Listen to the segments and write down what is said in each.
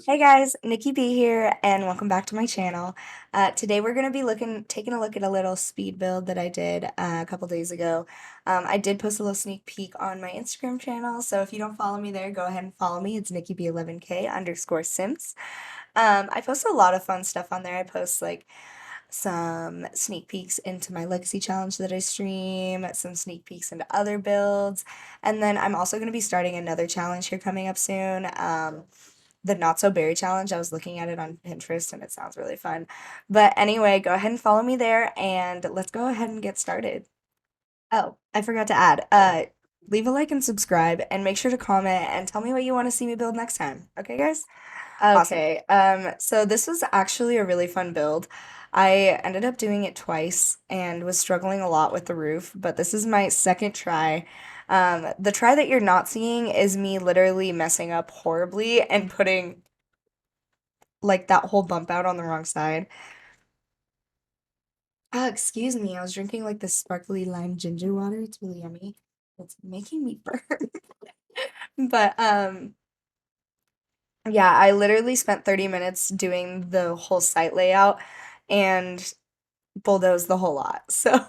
Hey guys, Nikki B here, and welcome back to my channel. Today we're going to be taking a look at a little speed build that I did a couple days ago. I did post a little sneak peek on my Instagram channel, so if you don't follow me there, go ahead and follow me. It's NikkiB11K_Sims. I post a lot of fun stuff on there. I post like some sneak peeks into my legacy challenge that I stream, some sneak peeks into other builds, and then I'm also going to be starting another challenge here coming up soon. The Not So Berry Challenge. I was looking at it on Pinterest and it sounds really fun. But anyway, go ahead and follow me there and let's go ahead and get started. Oh, I forgot to add, leave a like and subscribe and make sure to comment and tell me what you want to see me build next time. Okay, guys? Awesome. Okay, so this was actually a really fun build. I ended up doing it twice and was struggling a lot with the roof, but this is my second try. The try that you're not seeing is me literally messing up horribly and putting like that whole bump out on the wrong side. Excuse me, I was drinking like this sparkly lime ginger water. It's really yummy. It's making me burn. But yeah, I literally spent 30 minutes doing the whole site layout and bulldozed the whole lot. So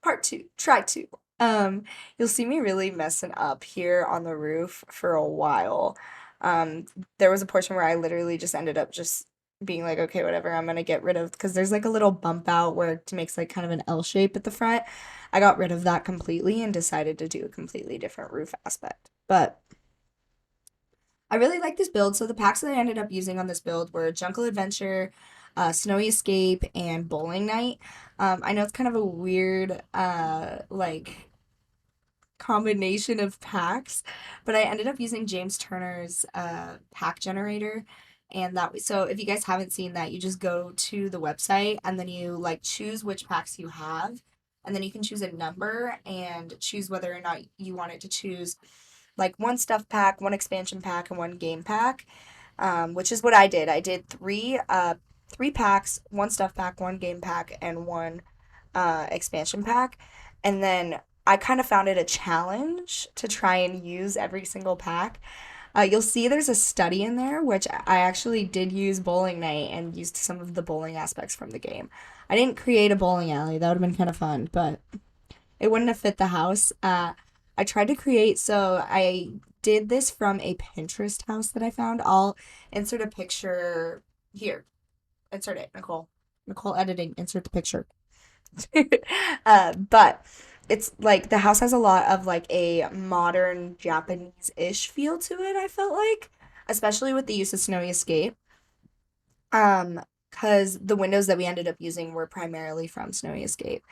part two, try two. You'll see me really messing up here on the roof for a while. Um, there was a portion where I literally just ended up just being like, okay, whatever, I'm gonna get rid of because there's like a little bump out where it makes like kind of an L shape at the front. I got rid of that completely and decided to do a completely different roof aspect. But I really like this build. So the packs that I ended up using on this build were Jungle Adventure, Snowy Escape, and Bowling Night. I know it's kind of a weird like combination of packs, but I ended up using James Turner's pack generator. And so if you guys haven't seen that, you just go to the website and then you like choose which packs you have. And then you can choose a number and choose whether or not you want it to choose like one stuff pack, one expansion pack, and one game pack, which is what I did. I did three packs, one stuff pack, one game pack, and one expansion pack, and then I kind of found it a challenge to try and use every single pack. You'll see there's a study in there, which I actually did use bowling night and used some of the bowling aspects from the game. I didn't create a bowling alley. That would have been kind of fun, but it wouldn't have fit the house. I tried to create, so I did this from a Pinterest house that I found. I'll insert a picture here. Insert it, Nicole. Nicole editing, insert the picture. But it's like the house has a lot of like a modern Japanese-ish feel to it, I felt like, especially with the use of Snowy Escape. Because the windows that we ended up using were primarily from Snowy Escape,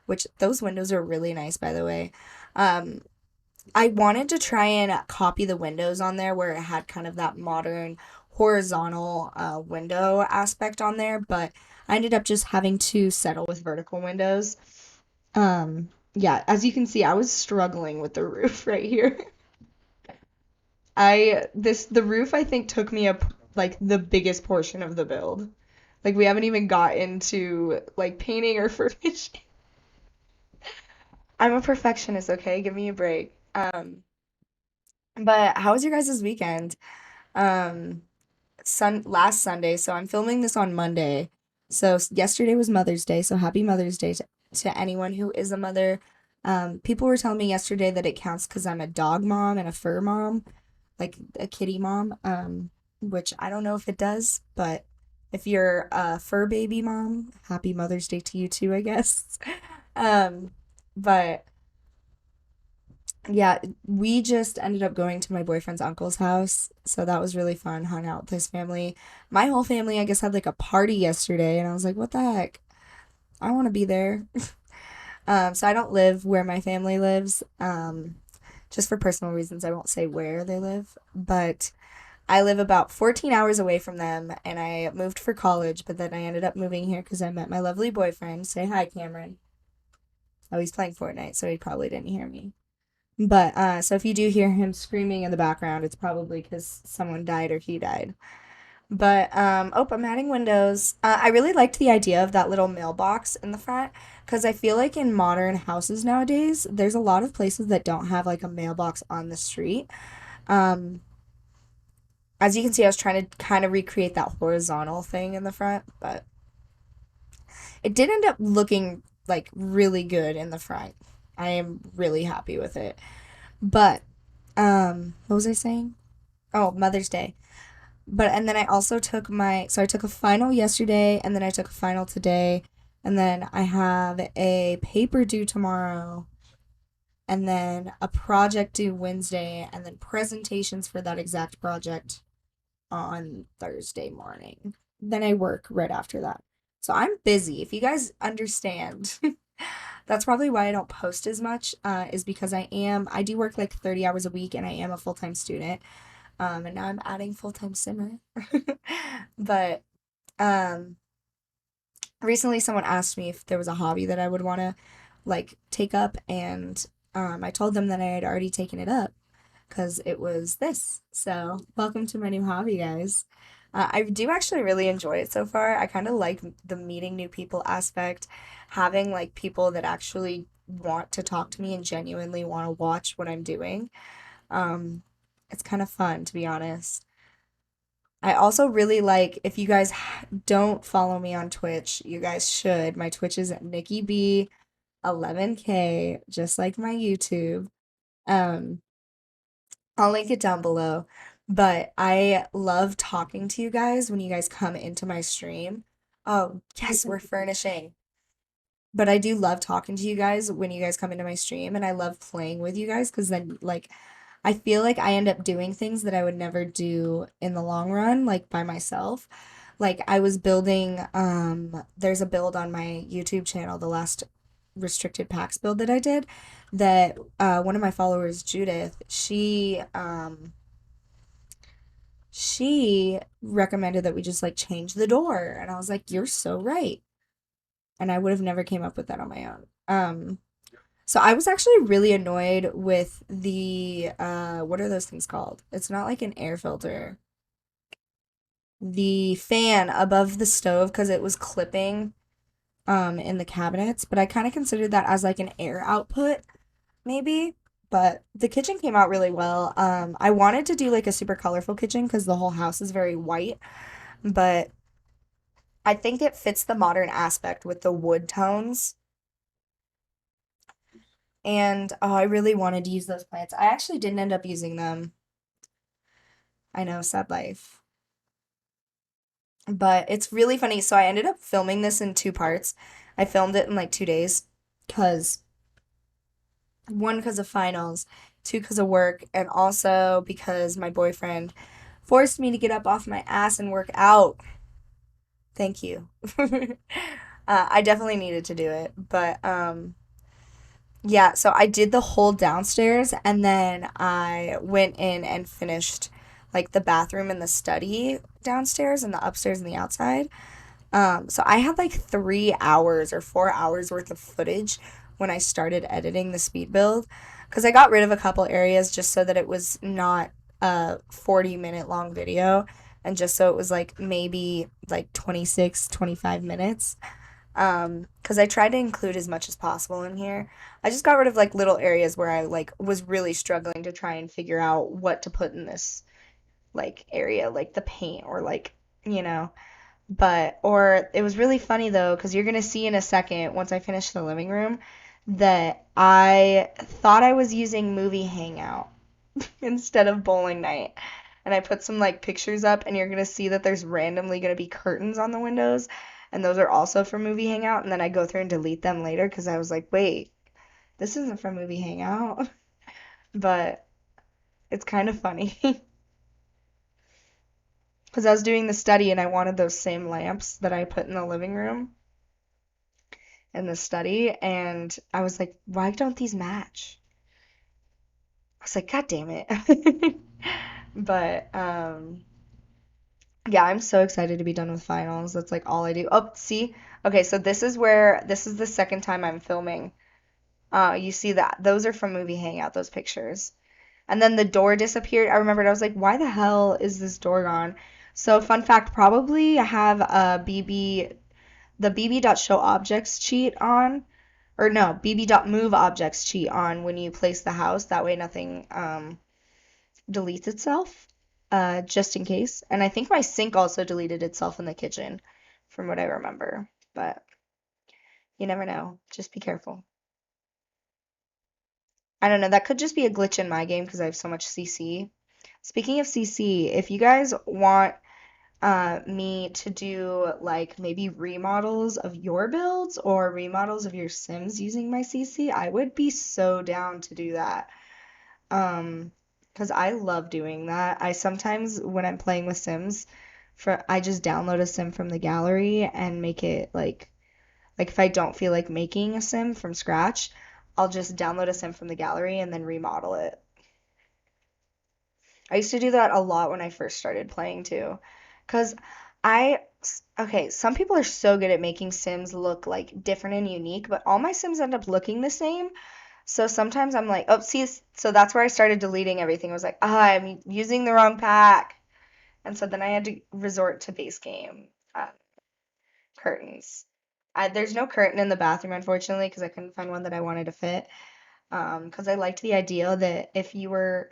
which those windows are really nice, by the way. Um, I wanted to try and copy the windows on there where it had kind of that modern horizontal window aspect on there, but I ended up just having to settle with vertical windows. Yeah, as you can see, I was struggling with the roof right here. The roof I think took me up like the biggest portion of the build. Like we haven't even got into like painting or furnishing. I'm a perfectionist, okay? Give me a break. But how was your guys' weekend? Um, last Sunday, so I'm filming this on Monday. So yesterday was Mother's Day, so happy Mother's Day to anyone who is a mother. People were telling me yesterday that it counts because I'm a dog mom and a fur mom, like a kitty mom, which I don't know if it does, but if you're a fur baby mom, happy Mother's Day to you too, I guess. Um, but yeah, we just ended up going to my boyfriend's uncle's house, so that was really fun. Hung out with his family. My whole family, I guess, had like a party yesterday, and I was like, what the heck? I want to be there. So I don't live where my family lives. Just for personal reasons, I won't say where they live, but I live about 14 hours away from them, and I moved for college, but then I ended up moving here because I met my lovely boyfriend. Say hi, Cameron. Oh, he's playing Fortnite, so he probably didn't hear me. But so if you do hear him screaming in the background, it's probably because someone died or he died. But oh, I'm adding windows. I really liked the idea of that little mailbox in the front because I feel like in modern houses nowadays, there's a lot of places that don't have like a mailbox on the street. Um, As you can see, I was trying to kind of recreate that horizontal thing in the front, but it did end up looking like really good in the front. I am really happy with it. But what was I saying? Oh, Mother's Day. But and then I also took I took a final yesterday and then I took a final today and then I have a paper due tomorrow and then a project due Wednesday and then presentations for that exact project on Thursday morning. Then I work right after that. So I'm busy. If you guys understand, that's probably why I don't post as much, is because I do work like 30 hours a week and I am a full-time student. And now I'm adding full-time simmer. But um, recently someone asked me if there was a hobby that I would want to like take up, and I told them that I had already taken it up because it was this. So, welcome to my new hobby, guys. I do actually really enjoy it so far. I kind of like the meeting new people aspect, having like people that actually want to talk to me and genuinely want to watch what I'm doing. Um, it's kind of fun, to be honest. I also really like, if you guys don't follow me on Twitch, you guys should. My Twitch is Nikki B 11K, just like my YouTube. Um, I'll link it down below. But I love talking to you guys when you guys come into my stream. Oh, yes, we're furnishing. But I do love talking to you guys when you guys come into my stream, and I love playing with you guys because then, like, I feel like I end up doing things that I would never do in the long run, like by myself. Like I was building, there's a build on my YouTube channel, the last restricted packs build that I did, that one of my followers, Judith, she recommended that we just like change the door, and I was like, you're so right, and I would have never came up with that on my own. So I was actually really annoyed with the what are those things called? It's not like an air filter. The fan above the stove because it was clipping in the cabinets, but I kind of considered that as like an air output maybe. But the kitchen came out really well. I wanted to do like a super colorful kitchen because the whole house is very white, but I think it fits the modern aspect with the wood tones. And oh, I really wanted to use those plants. I actually didn't end up using them. I know, sad life. But it's really funny. So I ended up filming this in two parts. I filmed it in like 2 days because one, because of finals, two, because of work, and also because my boyfriend forced me to get up off my ass and work out. Thank you. I definitely needed to do it. But yeah, so I did the whole downstairs and then I went in and finished like the bathroom and the study downstairs and the upstairs and the outside. So I had like 3 hours or 4 hours worth of footage when I started editing the speed build because I got rid of a couple areas just so that it was not a 40-minute long video and just so it was like maybe like 26, 25 minutes. Because I tried to include as much as possible in here. I just got rid of like little areas where I like was really struggling to try and figure out what to put in this like area, like the paint or like, you know. But, or it was really funny though, because you're gonna see in a second once I finish the living room that I thought I was using Movie Hangout instead of bowling night. And I put some like pictures up, and you're gonna see that there's randomly gonna be curtains on the windows, and those are also for Movie Hangout. And then I go through and delete them later because I was like, wait, this isn't from Movie Hangout. But it's kind of funny because I was doing the study and I wanted those same lamps that I put in the living room in the study, and I was like, why don't these match? I was like, God damn it. But yeah, I'm so excited to be done with finals. That's like all I do. Oh, see? Okay, so this is the second time I'm filming. You see that? Those are from Movie Hangout, those pictures. And then the door disappeared. I remembered, I was like, why the hell is this door gone? So, fun fact, probably I have the bb.show objects cheat on, or no, bb.move objects cheat on when you place the house. That way nothing deletes itself. just in case. And I think my sink also deleted itself in the kitchen, from what I remember. But you never know. Just be careful. I don't know. That could just be a glitch in my game because I have so much CC. Speaking of CC, if you guys want me to do like maybe remodels of your builds or remodels of your Sims using my CC, I would be so down to do that. Um, because I love doing that. I sometimes when I'm playing with Sims, I just download a Sim from the gallery and make it like if I don't feel like making a sim from scratch, I'll just download a sim from the gallery and then remodel it. I used to do that a lot when I first started playing too. 'Cause okay, some people are so good at making sims look like different and unique, but all my sims end up looking the same. So sometimes I'm like, oh, see, so that's where I started deleting everything. I was like, ah, I'm using the wrong pack. And so then I had to resort to base game curtains. There's no curtain in the bathroom, unfortunately, because I couldn't find one that I wanted to fit. Because I liked the idea that if you were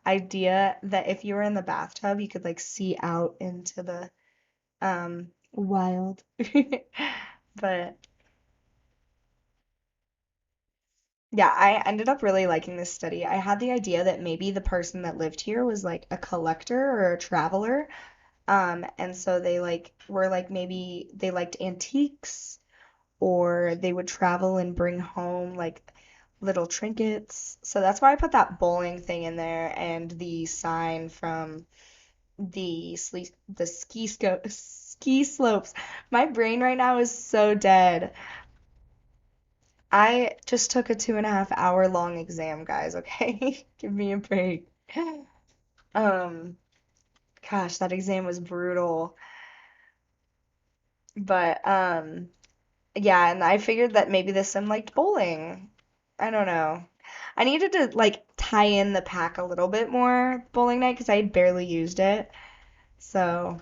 idea that if you were in the bathtub, you could like see out into the wild. But yeah, I ended up really liking this study. I had the idea that maybe the person that lived here was like a collector or a traveler. And so they like were like maybe they liked antiques or they would travel and bring home like little trinkets. So that's why I put that bowling thing in there and the sign from the ski slopes. My brain right now is so dead. I just took a 2.5 hour long exam, guys, okay? Give me a break. Um, gosh, that exam was brutal. But yeah, and I figured that maybe this sim liked bowling. I don't know. I needed to like tie in the pack a little bit more bowling night because I had barely used it. So,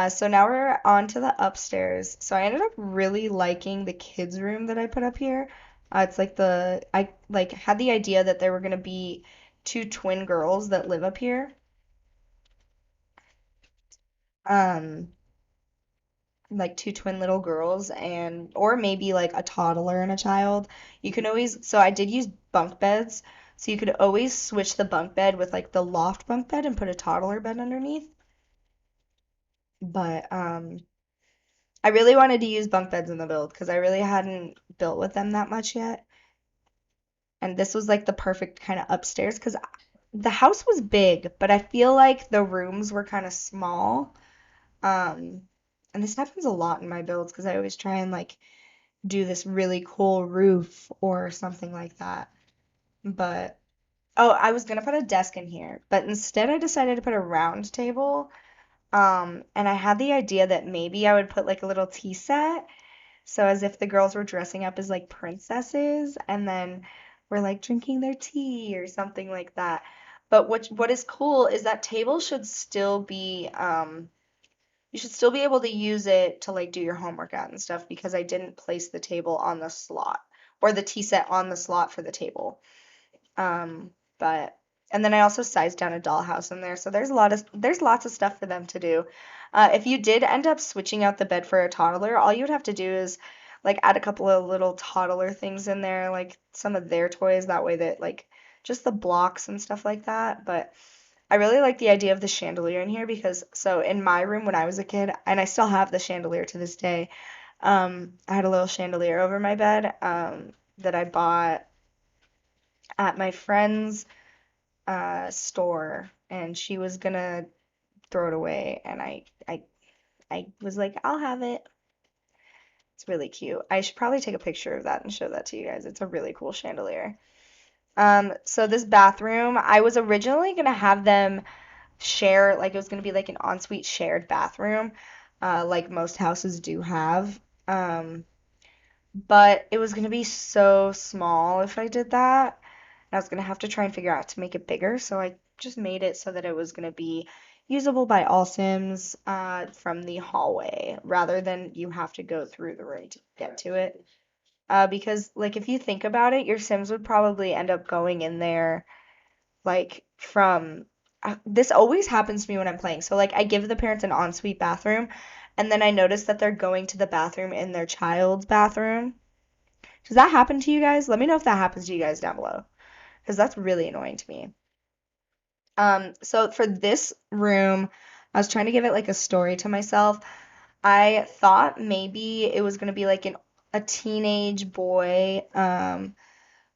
so now we're on to the upstairs. So I ended up really liking the kids' room that I put up here. It's like I like had the idea that there were gonna be two twin girls that live up here. Um, like two twin little girls and or maybe like a toddler and a child. You can always so I did use bunk beds. So you could always switch the bunk bed with like the loft bunk bed and put a toddler bed underneath. But I really wanted to use bunk beds in the build because I really hadn't built with them that much yet. And this was like the perfect kind of upstairs because the house was big, but I feel like the rooms were kind of small. Um, and this happens a lot in my builds because I always try and like do this really cool roof or something like that. But oh, I was gonna put a desk in here, but instead I decided to put a round table. And I had the idea that maybe I would put like a little tea set, so as if the girls were dressing up as like princesses, and then we're like drinking their tea or something like that. But what is cool is that table should still be you should still be able to use it to like do your homework at and stuff because I didn't place the table on the slot or the tea set on the slot for the table. Um, but and then I also sized down a dollhouse in there, so there's lots of stuff for them to do. If you did end up switching out the bed for a toddler, all you would have to do is like add a couple of little toddler things in there, like some of their toys, that way that like just the blocks and stuff like that. But I really like the idea of the chandelier in here because so in my room when I was a kid, and I still have the chandelier to this day, I had a little chandelier over my bed that I bought at my friend's store, and she was gonna throw it away, and I was like, I'll have it. It's really cute. I should probably take a picture of that and show that to you guys. It's a really cool chandelier. So this bathroom, I was originally gonna have them share, like it was going to be like an ensuite shared bathroom, like most houses do have. Um, but it was going to be so small if I did that. And I was going to have to try and figure out to make it bigger. So I just made it so that it was going to be usable by all Sims from the hallway rather than you have to go through the room to get to it. Because, like, if you think about it, your Sims would probably end up going in there like from this always happens to me when I'm playing. So like I give the parents an ensuite bathroom and then I notice that they're going to the bathroom in their child's bathroom. Does that happen to you guys? Let me know if that happens to you guys down below because that's really annoying to me. So for this room, I was trying to give it like a story to myself. I thought maybe it was gonna be like a teenage boy.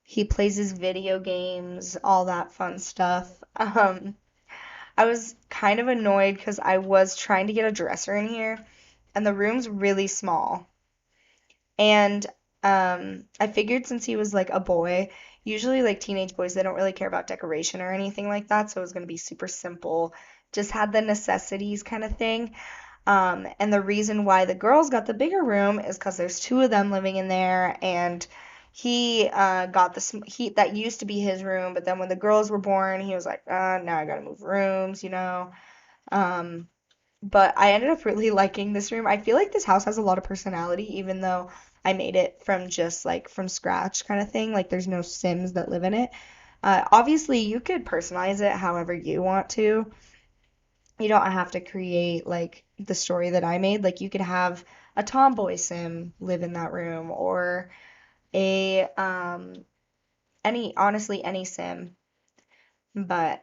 He plays his video games, all that fun stuff. I was kind of annoyed because I was trying to get a dresser in here, and the room's really small. And I figured since he was like a boy, usually like teenage boys, they don't really care about decoration or anything like that, so it was gonna be super simple. Just had the necessities kind of thing. And the reason why the girls got the bigger room is because there's two of them living in there, and he got he that used to be his room, but then when the girls were born, he was like, now I gotta move rooms, you know. Um, but I ended up really liking this room. I feel like this house has a lot of personality, even though I made it from just like from scratch kind of thing. Like there's no Sims that live in it. Obviously, you could personalize it however you want to. You don't have to create like the story that I made. Like you could have a tomboy sim live in that room or a any honestly any sim. But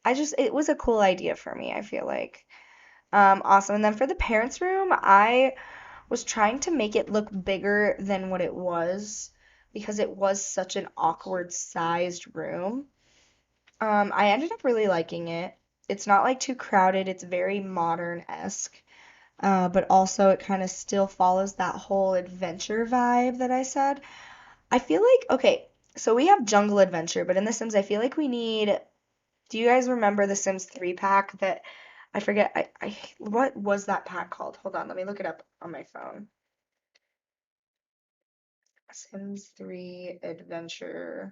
it was a cool idea for me, I feel like. Awesome. And then for the parents' room, I was trying to make it look bigger than what it was because it was such an awkward sized room. I ended up really liking it. It's not like too crowded, it's very modern-esque. But also it kind of still follows that whole adventure vibe that I said. I feel like, okay, so we have Jungle Adventure, but in The Sims, I feel like we need. Do you guys remember the Sims 3 pack that I forget? What was that pack called? Hold on, let me look it up on my phone. Sims 3 Adventures.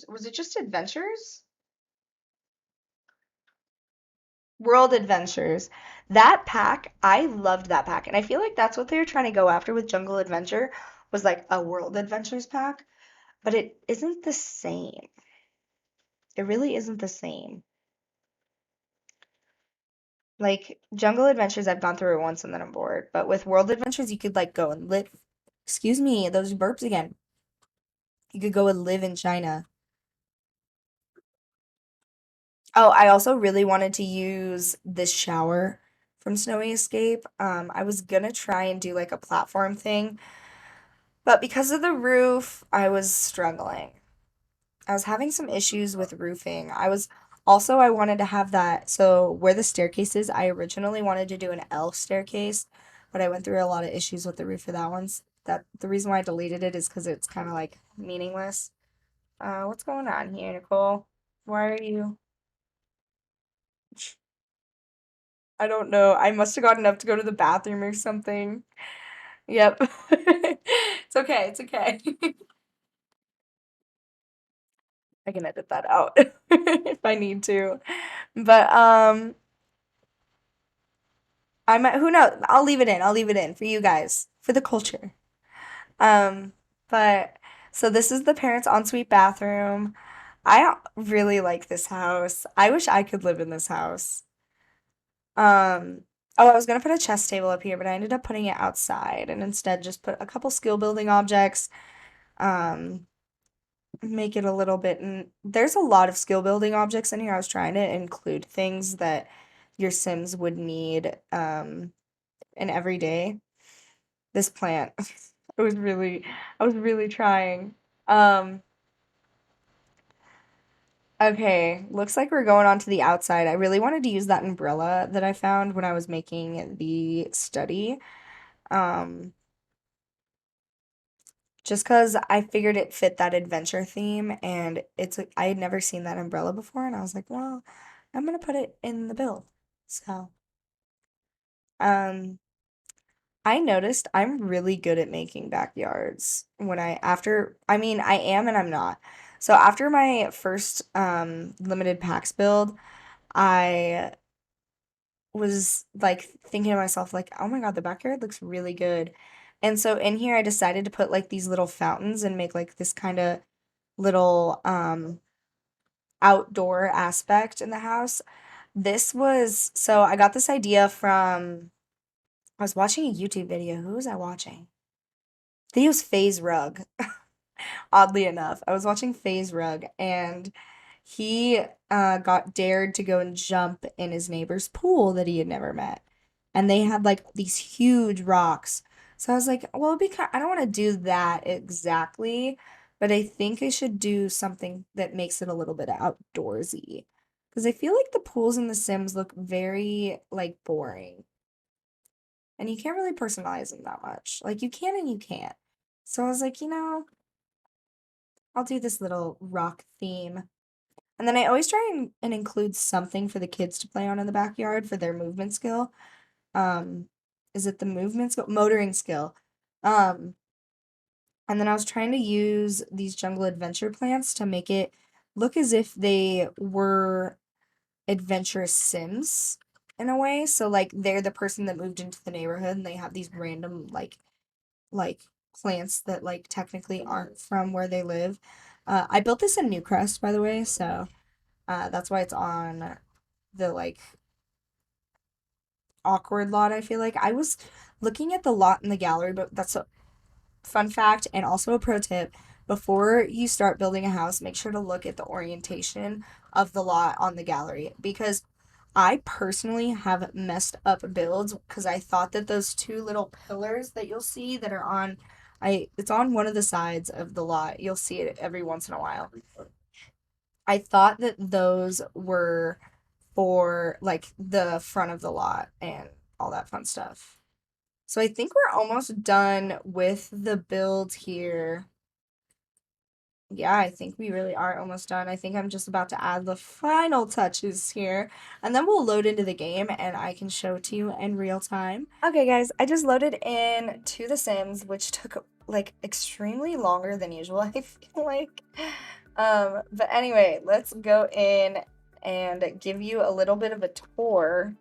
Was it just Adventures? World Adventures. That pack, I loved that pack. And I feel like that's what they were trying to go after with Jungle Adventure was like a World Adventures pack, but it isn't the same. It really isn't the same. Like Jungle Adventures, I've gone through it once and then I'm bored. But with World Adventures, you could like go and live. Excuse me, those burps again. You could go and live in China. Oh, I also really wanted to use this shower from Snowy Escape. I was gonna try and do like a platform thing, but because of the roof, I was struggling. I was having some issues with roofing. I wanted to have that. So where the staircase is, I originally wanted to do an L staircase, but I went through a lot of issues with the roof for that one. That the reason why I deleted it is because it's kind of like meaningless. What's going on here, Nicole? Why are you? I don't know. I must have gotten up to go to the bathroom or something. Yep. It's okay. It's okay. I can edit that out if I need to. But I might, who knows? I'll leave it in. I'll leave it in for you guys, for the culture. Um, but so this is the parents' ensuite bathroom. I really like this house. I wish I could live in this house. Um, oh, I was gonna put a chess table up here, but I ended up putting it outside and instead just put a couple skill building objects. Um, make it a little bit, and there's a lot of skill building objects in here. I was trying to include things that your Sims would need in every day. This plant. I was really trying. Um, okay, looks like we're going on to the outside. I really wanted to use that umbrella that I found when I was making the study. Um, just because I figured it fit that adventure theme, and I had never seen that umbrella before, and I was like, well, I'm gonna put it in the build. So, um, I noticed I'm really good at making backyards I mean, I am and I'm not. So after my first limited packs build, I was like thinking to myself like, "Oh my God, the backyard looks really good." And so in here I decided to put like these little fountains and make like this kind of little outdoor aspect in the house. So I got this idea from, I was watching a YouTube video. Who was I watching? I think it was FaZe Rug. Oddly enough, I was watching FaZe Rug, and he got dared to go and jump in his neighbor's pool that he had never met. And they had like these huge rocks. So I was like, well, I don't want to do that exactly, but I think I should do something that makes it a little bit outdoorsy. Because I feel like the pools in The Sims look very like boring. And you can't really personalize them that much. Like you can and you can't. So I was like, I'll do this little rock theme. And then I always try and include something for the kids to play on in the backyard for their movement skill. Um, is it the movement skill? Motoring skill. Um, and then I was trying to use these jungle adventure plants to make it look as if they were adventurous Sims in a way. So like they're the person that moved into the neighborhood and they have these random like plants that like technically aren't from where they live. I built this in Newcrest, by the way, so that's why it's on the like awkward lot, I feel like. I was looking at the lot in the gallery, but that's a fun fact and also a pro tip. Before you start building a house, make sure to look at the orientation of the lot on the gallery because I personally have messed up builds because I thought that those two little pillars that you'll see that are on it's on one of the sides of the lot. You'll see it every once in a while. I thought that those were for like the front of the lot and all that fun stuff. So I think we're almost done with the build here. Yeah, I think we really are almost done. I think I'm just about to add the final touches here, and then we'll load into the game and I can show it to you in real time. Okay, guys, I just loaded in to The Sims, which took like extremely longer than usual, I feel like. But anyway, let's go in and give you a little bit of a tour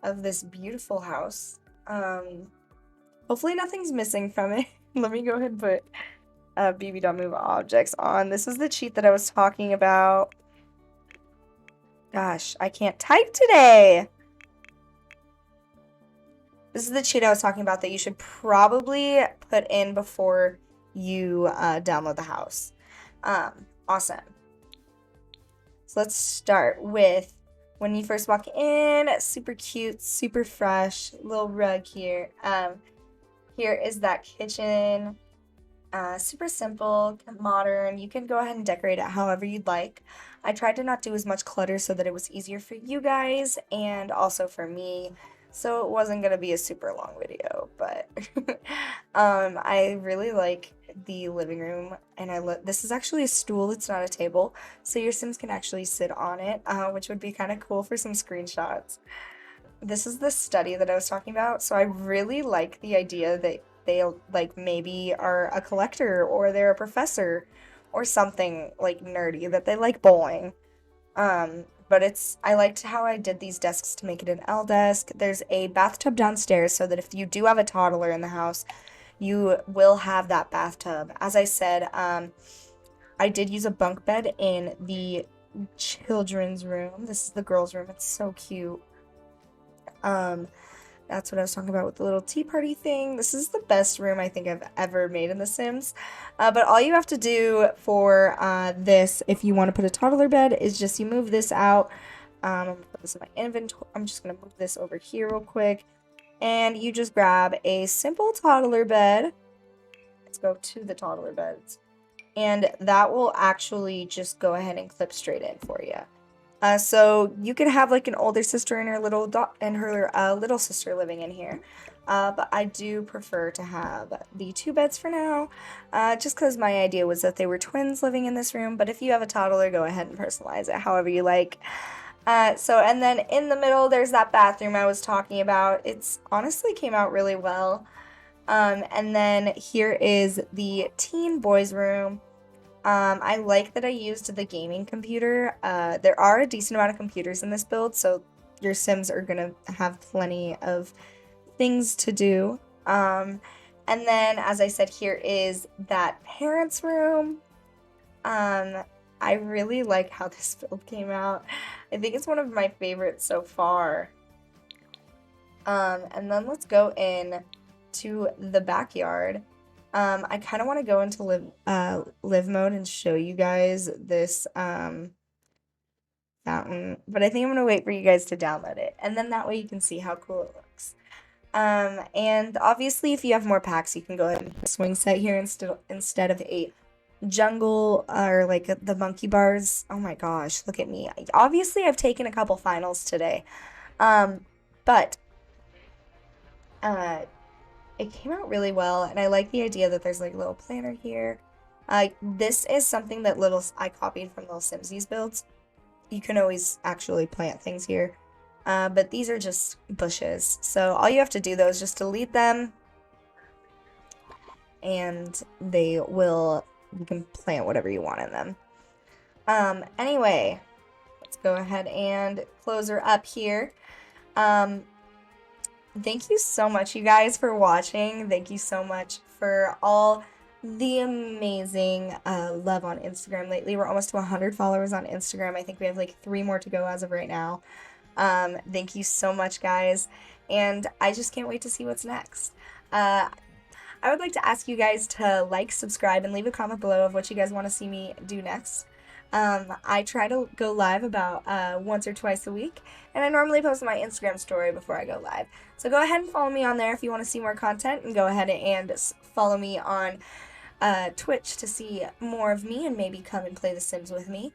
of this beautiful house. Hopefully nothing's missing from it. Let me go ahead and put BB.move objects on. This is the cheat that I was talking about. Gosh, I can't type today. This is the cheat I was talking about that you should probably put in before you download the house. Awesome. So let's start with when you first walk in, super cute, super fresh, little rug here. Here is that kitchen. Super simple, modern. You can go ahead and decorate it however you'd like. I tried to not do as much clutter so that it was easier for you guys and also for me. So it wasn't going to be a super long video, but I really like the living room and this is actually a stool, it's not a table. So your Sims can actually sit on it, which would be kind of cool for some screenshots. This is the study that I was talking about. So I really like the idea that they like maybe are a collector or they're a professor or something like nerdy, that they like bowling. But I liked how I did these desks to make it an L desk. There's a bathtub downstairs so that if you do have a toddler in the house, you will have that bathtub. As I said, I did use a bunk bed in the children's room. This is the girls' room. It's so cute. That's what I was talking about with the little tea party thing. This is the best room I think I've ever made in The Sims. But all you have to do for this, if you want to put a toddler bed, is just you move this out. I'm going to put this in my inventory. I'm just going to move this over here real quick. And you just grab a simple toddler bed. Let's go to the toddler beds. And that will actually just go ahead and clip straight in for you. So you could have like an older sister and her little sister living in here. But I do prefer to have the two beds for now, just because my idea was that they were twins living in this room. But if you have a toddler, go ahead and personalize it however you like. And then in the middle, there's that bathroom I was talking about. It's honestly came out really well. And then here is the teen boys room. I like that I used the gaming computer. There are a decent amount of computers in this build, so your Sims are going to have plenty of things to do. And then, as I said, here is that parents' room. I I really like how this build came out. I think it's one of my favorites so far. And then let's go in to the backyard. I kind of want to go into live mode and show you guys this fountain, but I think I'm gonna wait for you guys to download it, and then that way you can see how cool it looks. And obviously, if you have more packs, you can go ahead and put a swing set here instead of a jungle or like the monkey bars. Oh my gosh, look at me. Obviously, I've taken a couple finals today, but uh, it came out really well, and I like the idea that there's like a little planter here. This is something that I copied from Little Simsies builds. You can always actually plant things here. But these are just bushes. So all you have to do though is just delete them and you can plant whatever you want in them. Anyway, let's go ahead and close her up here. Thank you so much, you guys, for watching. Thank you so much for all the amazing love on Instagram lately. We're almost to 100 followers on Instagram. I think we have like 3 more to go as of right now. Thank you so much, guys, and I just can't wait to see what's next. I would like to ask you guys to like, subscribe, and leave a comment below of what you guys want to see me do next. I try to go live about once or twice a week, and I normally post my Instagram story before I go live. So go ahead and follow me on there if you want to see more content, and go ahead and follow me on Twitch to see more of me and maybe come and play The Sims with me.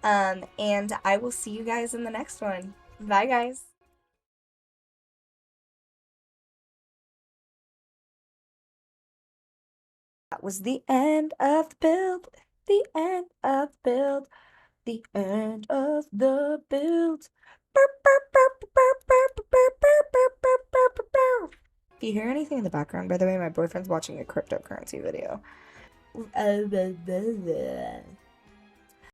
And I will see you guys in the next one. Bye, guys. That was the end of the build. The end of the build. The end of the build. If you hear anything in the background, by the way, my boyfriend's watching a cryptocurrency video.